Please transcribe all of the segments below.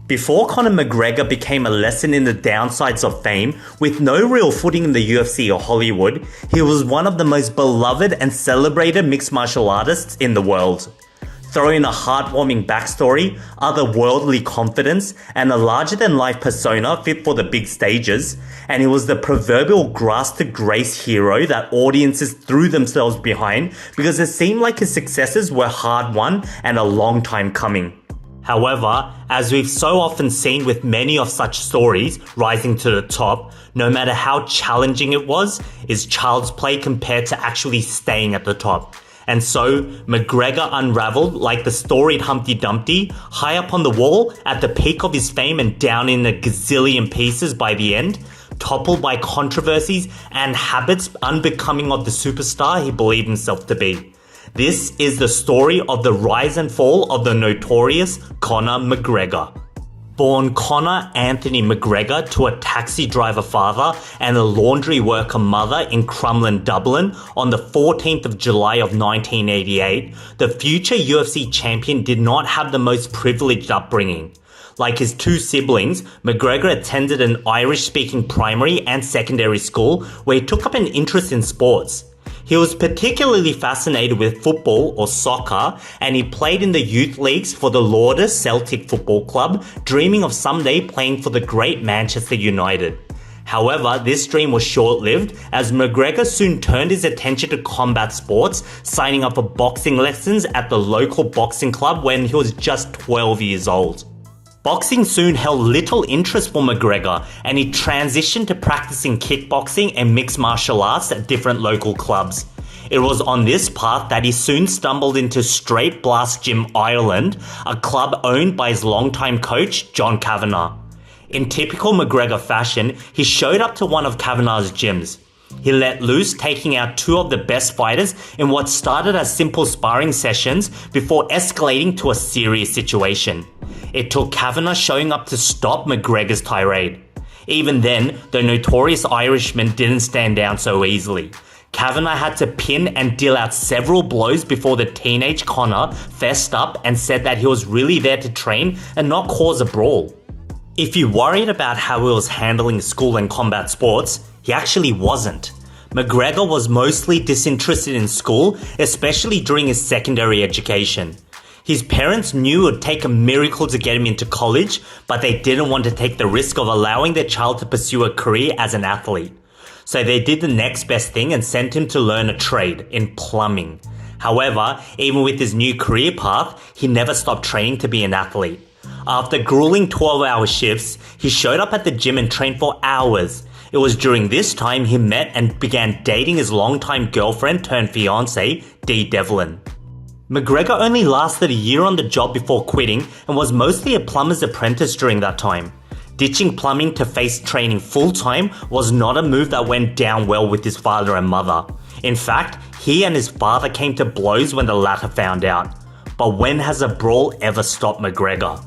Before Conor McGregor became a lesson in the downsides of fame, with no real footing in the UFC or Hollywood, he was one of the most beloved and celebrated mixed martial artists in the world. Throw in a heartwarming backstory, otherworldly confidence, and a larger-than-life persona fit for the big stages, and he was the proverbial grass-to-grace hero that audiences threw themselves behind because it seemed like his successes were hard-won and a long time coming. However, as we've so often seen with many of such stories rising to the top, no matter how challenging it was, is child's play compared to actually staying at the top. And so, McGregor unraveled like the storied Humpty Dumpty, high up on the wall, at the peak of his fame and down in a gazillion pieces by the end, toppled by controversies and habits unbecoming of the superstar he believed himself to be. This is the story of the rise and fall of the notorious Conor McGregor. Born Conor Anthony McGregor to a taxi driver father and a laundry worker mother in Crumlin, Dublin on the 14th of July of 1988, the future UFC champion did not have the most privileged upbringing. Like his two siblings, McGregor attended an Irish-speaking primary and secondary school where he took up an interest in sports. He was particularly fascinated with football or soccer, and he played in the youth leagues for the Lauder Celtic Football Club, dreaming of someday playing for the great Manchester United. However, this dream was short-lived as McGregor soon turned his attention to combat sports, signing up for boxing lessons at the local boxing club when he was just 12 years old. Boxing soon held little interest for McGregor, and he transitioned to practicing kickboxing and mixed martial arts at different local clubs. It was on this path that he soon stumbled into Straight Blast Gym Ireland, a club owned by his longtime coach, John Kavanagh. In typical McGregor fashion, he showed up to one of Kavanagh's gyms. He let loose, taking out two of the best fighters in what started as simple sparring sessions before escalating to a serious situation. It took Kavanagh showing up to stop McGregor's tirade. Even then, the notorious Irishman didn't stand down so easily. Kavanagh had to pin and deal out several blows before the teenage Conor fessed up and said that he was really there to train and not cause a brawl. If you worried about how he was handling school and combat sports, he actually wasn't. McGregor was mostly disinterested in school, especially during his secondary education. His parents knew it would take a miracle to get him into college, but they didn't want to take the risk of allowing their child to pursue a career as an athlete. So they did the next best thing and sent him to learn a trade in plumbing. However, even with his new career path, he never stopped training to be an athlete. After grueling 12-hour shifts, he showed up at the gym and trained for hours. It was during this time he met and began dating his longtime girlfriend turned fiancée, Dee Devlin. McGregor only lasted a year on the job before quitting and was mostly a plumber's apprentice during that time. Ditching plumbing to face training full-time was not a move that went down well with his father and mother. In fact, he and his father came to blows when the latter found out. But when has a brawl ever stopped McGregor?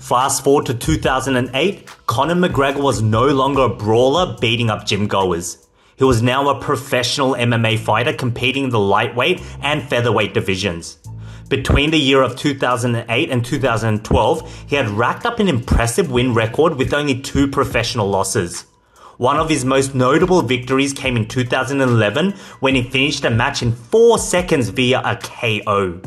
Fast forward to 2008, Conor McGregor was no longer a brawler beating up gym goers. He was now a professional MMA fighter competing in the lightweight and featherweight divisions. Between the year of 2008 and 2012, he had racked up an impressive win record with only 2 professional losses. One of his most notable victories came in 2011 when he finished a match in 4 seconds via a KO.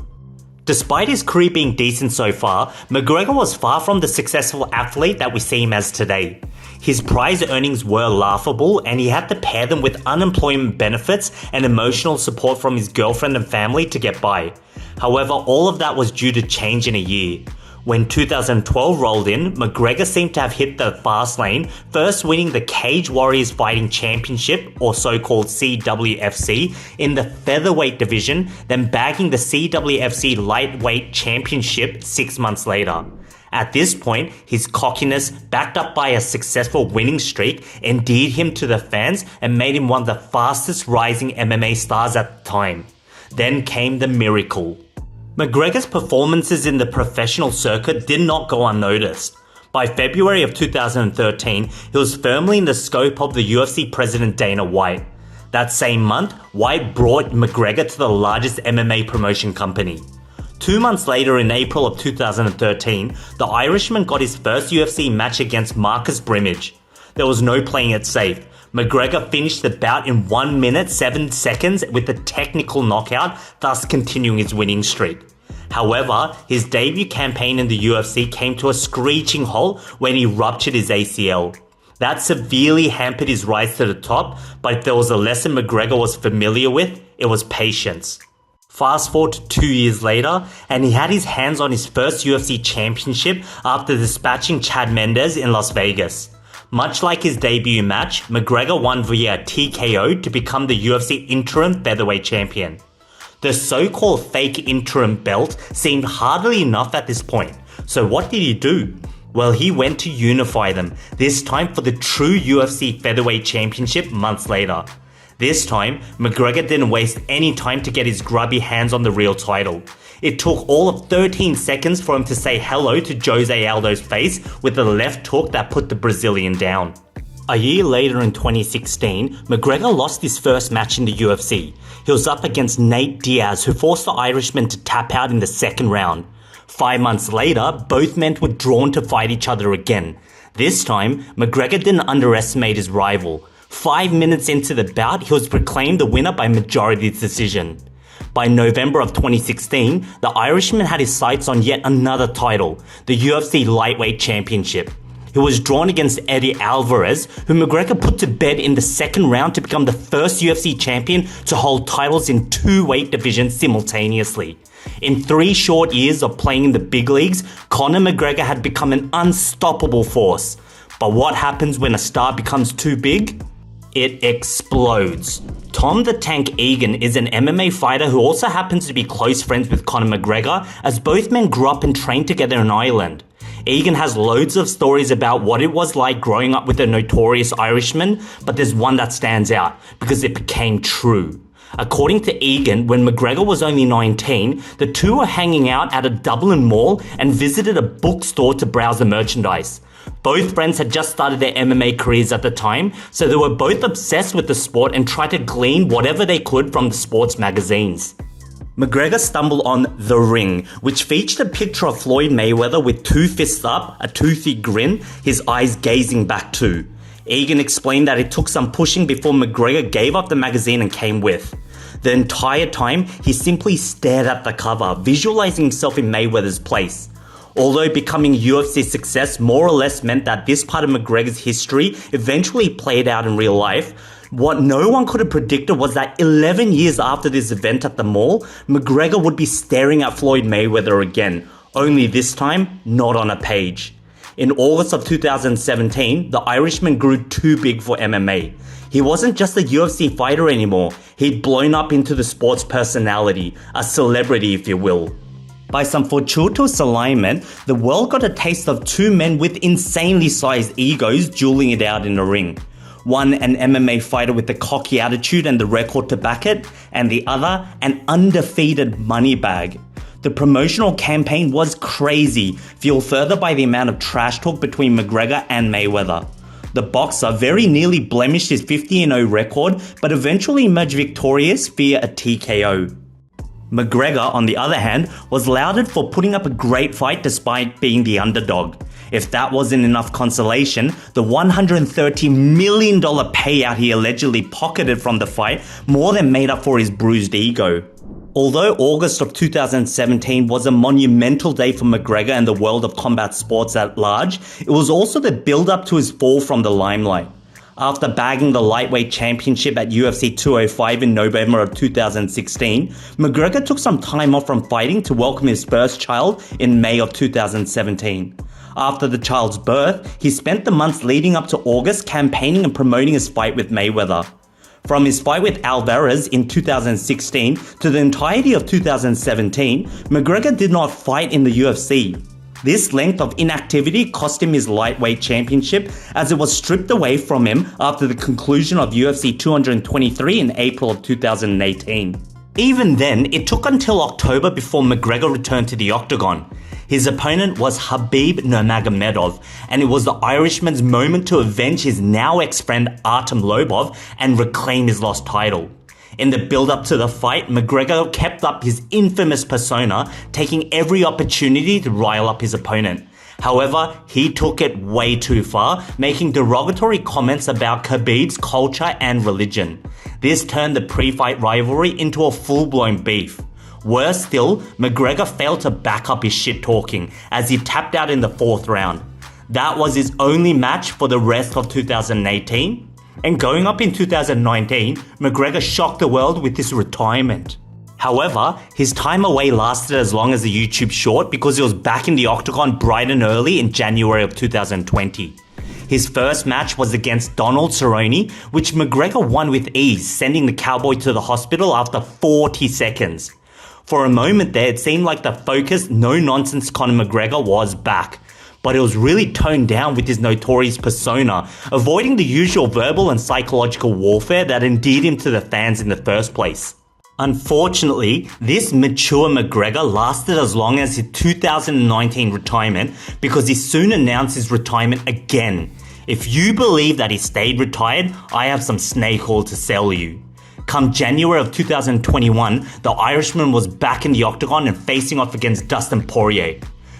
Despite his career being decent so far, McGregor was far from the successful athlete that we see him as today. His prize earnings were laughable, and he had to pair them with unemployment benefits and emotional support from his girlfriend and family to get by. However, all of that was due to change in a year. When 2012 rolled in, McGregor seemed to have hit the fast lane, first winning the Cage Warriors Fighting Championship, or so-called CWFC, in the featherweight division, then bagging the CWFC Lightweight Championship 6 months later. At this point, his cockiness, backed up by a successful winning streak, endeared him to the fans and made him one of the fastest rising MMA stars at the time. Then came the miracle. McGregor's performances in the professional circuit did not go unnoticed. By February of 2013, he was firmly in the scope of the UFC president Dana White. That same month, White brought McGregor to the largest MMA promotion company. 2 months later, in April of 2013, the Irishman got his first UFC match against Marcus Brimage. There was no playing it safe. McGregor finished the bout in 1 minute 7 seconds with a technical knockout, thus continuing his winning streak. However, his debut campaign in the UFC came to a screeching halt when he ruptured his ACL. That severely hampered his rise to the top, but if there was a lesson McGregor was familiar with, it was patience. Fast forward to 2 years later, and he had his hands on his first UFC championship after dispatching Chad Mendes in Las Vegas. Much like his debut match, McGregor won via TKO to become the UFC interim featherweight champion. The so-called fake interim belt seemed hardly enough at this point, so what did he do? Well, he went to unify them, this time for the true UFC featherweight championship months later. This time, McGregor didn't waste any time to get his grubby hands on the real title. It took all of 13 seconds for him to say hello to Jose Aldo's face with a left hook that put the Brazilian down. A year later in 2016, McGregor lost his first match in the UFC. He was up against Nate Diaz, who forced the Irishman to tap out in the second round. 5 months later, both men were drawn to fight each other again. This time, McGregor didn't underestimate his rival. 5 minutes into the bout, he was proclaimed the winner by majority decision. By November of 2016, the Irishman had his sights on yet another title, the UFC Lightweight Championship. He was drawn against Eddie Alvarez, who McGregor put to bed in the second round to become the first UFC champion to hold titles in 2 weight divisions simultaneously. In 3 short years of playing in the big leagues, Conor McGregor had become an unstoppable force. But what happens when a star becomes too big? It explodes. Tom the Tank Egan is an MMA fighter who also happens to be close friends with Conor McGregor, as both men grew up and trained together in Ireland. Egan has loads of stories about what it was like growing up with a notorious Irishman, but there's one that stands out because it became true. According to Egan, when McGregor was only 19, the two were hanging out at a Dublin mall and visited a bookstore to browse the merchandise. Both friends had just started their MMA careers at the time, so they were both obsessed with the sport and tried to glean whatever they could from the sports magazines. McGregor stumbled on The Ring, which featured a picture of Floyd Mayweather with 2 fists up, a toothy grin, his eyes gazing back too. Egan explained that it took some pushing before McGregor gave up the magazine and came with. The entire time, he simply stared at the cover, visualizing himself in Mayweather's place. Although becoming UFC success more or less meant that this part of McGregor's history eventually played out in real life, what no one could have predicted was that 11 years after this event at the mall, McGregor would be staring at Floyd Mayweather again, only this time not on a page. In August of 2017, the Irishman grew too big for MMA. He wasn't just a UFC fighter anymore, he'd blown up into the sports personality, a celebrity if you will. By some fortuitous alignment, the world got a taste of 2 men with insanely sized egos dueling it out in a ring. One an MMA fighter with a cocky attitude and the record to back it, and the other an undefeated money bag. The promotional campaign was crazy, fueled further by the amount of trash talk between McGregor and Mayweather. The boxer very nearly blemished his 50-0 record, but eventually emerged victorious via a TKO. McGregor, on the other hand, was lauded for putting up a great fight despite being the underdog. If that wasn't enough consolation, the $130 million payout he allegedly pocketed from the fight more than made up for his bruised ego. Although August of 2017 was a monumental day for McGregor and the world of combat sports at large, it was also the build-up to his fall from the limelight. After bagging the lightweight championship at UFC 205 in November of 2016, McGregor took some time off from fighting to welcome his first child in May of 2017. After the child's birth, he spent the months leading up to August campaigning and promoting his fight with Mayweather. From his fight with Alvarez in 2016 to the entirety of 2017, McGregor did not fight in the UFC. This length of inactivity cost him his lightweight championship, as it was stripped away from him after the conclusion of UFC 223 in April of 2018. Even then, it took until October before McGregor returned to the octagon. His opponent was Khabib Nurmagomedov, and it was the Irishman's moment to avenge his now ex-friend Artem Lobov and reclaim his lost title. In the build-up to the fight, McGregor kept up his infamous persona, taking every opportunity to rile up his opponent. However, he took it way too far, making derogatory comments about Khabib's culture and religion. This turned the pre-fight rivalry into a full-blown beef. Worse still, McGregor failed to back up his shit-talking as he tapped out in the 4th round. That was his only match for the rest of 2018. And going up in 2019, McGregor shocked the world with his retirement. However, his time away lasted as long as the YouTube short because he was back in the octagon bright and early in January of 2020. His first match was against Donald Cerrone, which McGregor won with ease, sending the cowboy to the hospital after 40 seconds. For a moment there, it seemed like the focused, no-nonsense Conor McGregor was back. But it was really toned down with his notorious persona, avoiding the usual verbal and psychological warfare that endeared him to the fans in the first place. Unfortunately, this mature McGregor lasted as long as his 2019 retirement because he soon announced his retirement again. If you believe that he stayed retired, I have some snake oil to sell you. Come January of 2021, the Irishman was back in the octagon and facing off against Dustin Poirier.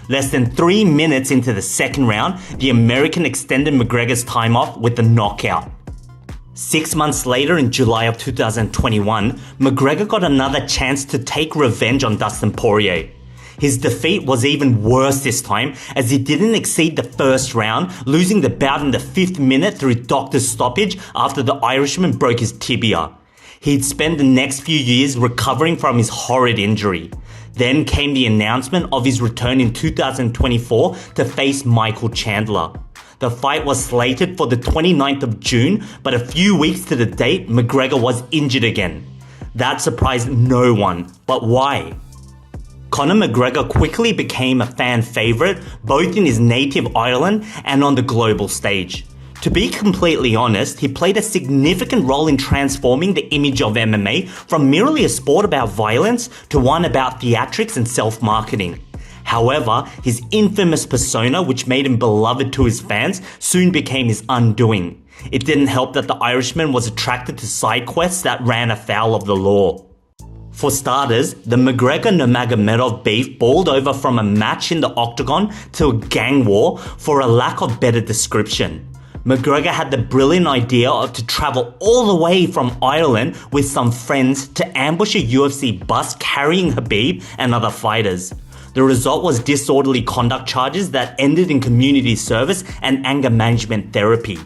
Less than 3 minutes into the second round, the American extended McGregor's time off with a knockout. 6 months later, in July of 2021, McGregor got another chance to take revenge on Dustin Poirier. His defeat was even worse this time as he didn't exceed the first round, losing the bout in the 5th minute through doctor's stoppage after the Irishman broke his tibia. He'd spend the next few years recovering from his horrid injury. Then came the announcement of his return in 2024 to face Michael Chandler. The fight was slated for the 29th of June, but a few weeks to the date, McGregor was injured again. That surprised no one, but why? Conor McGregor quickly became a fan favorite both in his native Ireland and on the global stage. To be completely honest, he played a significant role in transforming the image of MMA from merely a sport about violence to one about theatrics and self-marketing. However, his infamous persona, which made him beloved to his fans, soon became his undoing. It didn't help that the Irishman was attracted to side quests that ran afoul of the law. For starters, the McGregor-Nurmagomedov beef boiled over from a match in the octagon to a gang war for a lack of better description. McGregor had the brilliant idea to travel all the way from Ireland with some friends to ambush a UFC bus carrying Khabib and other fighters. The result was disorderly conduct charges that ended in community service and anger management therapy.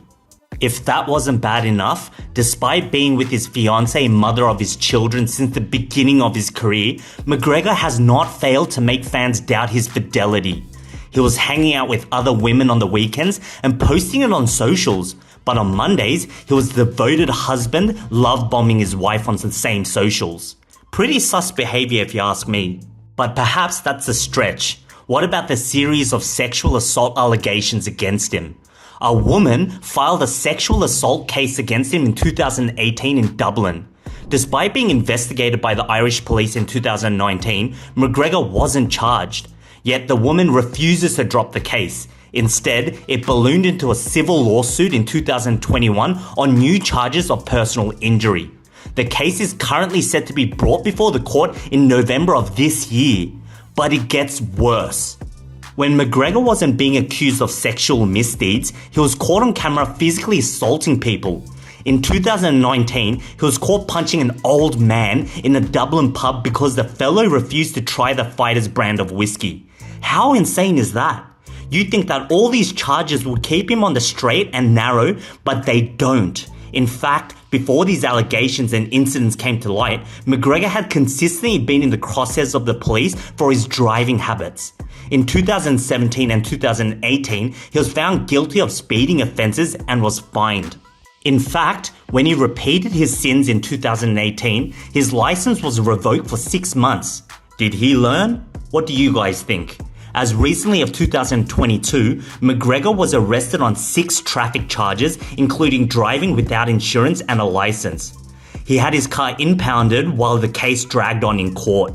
If that wasn't bad enough, despite being with his fiancée and mother of his children since the beginning of his career, McGregor has not failed to make fans doubt his fidelity. He was hanging out with other women on the weekends and posting it on socials. But on Mondays, he was the devoted husband, love bombing his wife on the same socials. Pretty sus behavior if you ask me. But perhaps that's a stretch. What about the series of sexual assault allegations against him? A woman filed a sexual assault case against him in 2018 in Dublin. Despite being investigated by the Irish police in 2019, McGregor wasn't charged. Yet the woman refuses to drop the case. Instead, it ballooned into a civil lawsuit in 2021 on new charges of personal injury. The case is currently set to be brought before the court in November of this year. But it gets worse. When McGregor wasn't being accused of sexual misdeeds, he was caught on camera physically assaulting people. In 2019, he was caught punching an old man in a Dublin pub because the fellow refused to try the fighter's brand of whiskey. How insane is that? You'd think that all these charges would keep him on the straight and narrow, but they don't. In fact, before these allegations and incidents came to light, McGregor had consistently been in the crosshairs of the police for his driving habits. In 2017 and 2018, he was found guilty of speeding offences and was fined. In fact, when he repeated his sins in 2018, his license was revoked for 6 months. Did he learn? What do you guys think? As recently of 2022, McGregor was arrested on 6 traffic charges, including driving without insurance and a license. He had his car impounded while the case dragged on in court.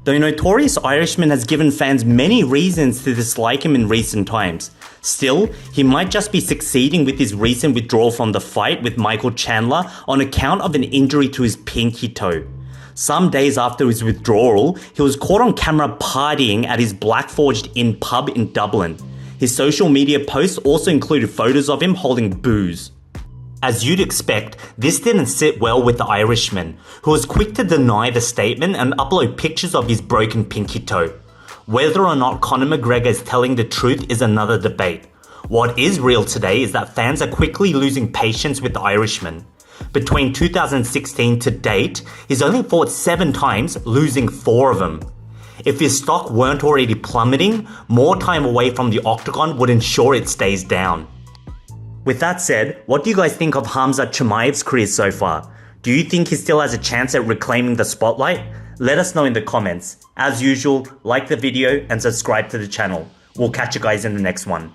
The notorious Irishman has given fans many reasons to dislike him in recent times. Still, he might just be succeeding with his recent withdrawal from the fight with Michael Chandler on account of an injury to his pinky toe. Some days after his withdrawal, he was caught on camera partying at his Black Forged Inn pub in Dublin. His social media posts also included photos of him holding booze. As you'd expect, this didn't sit well with the Irishman, who was quick to deny the statement and upload pictures of his broken pinky toe. Whether or not Conor McGregor is telling the truth is another debate. What is real today is that fans are quickly losing patience with the Irishman. Between 2016 to date, he's only fought 7 times, losing 4 of them. If his stock weren't already plummeting, more time away from the octagon would ensure it stays down. With that said, what do you guys think of Khamzat Chimaev's career so far? Do you think he still has a chance at reclaiming the spotlight? Let us know in the comments. As usual, like the video and subscribe to the channel. We'll catch you guys in the next one.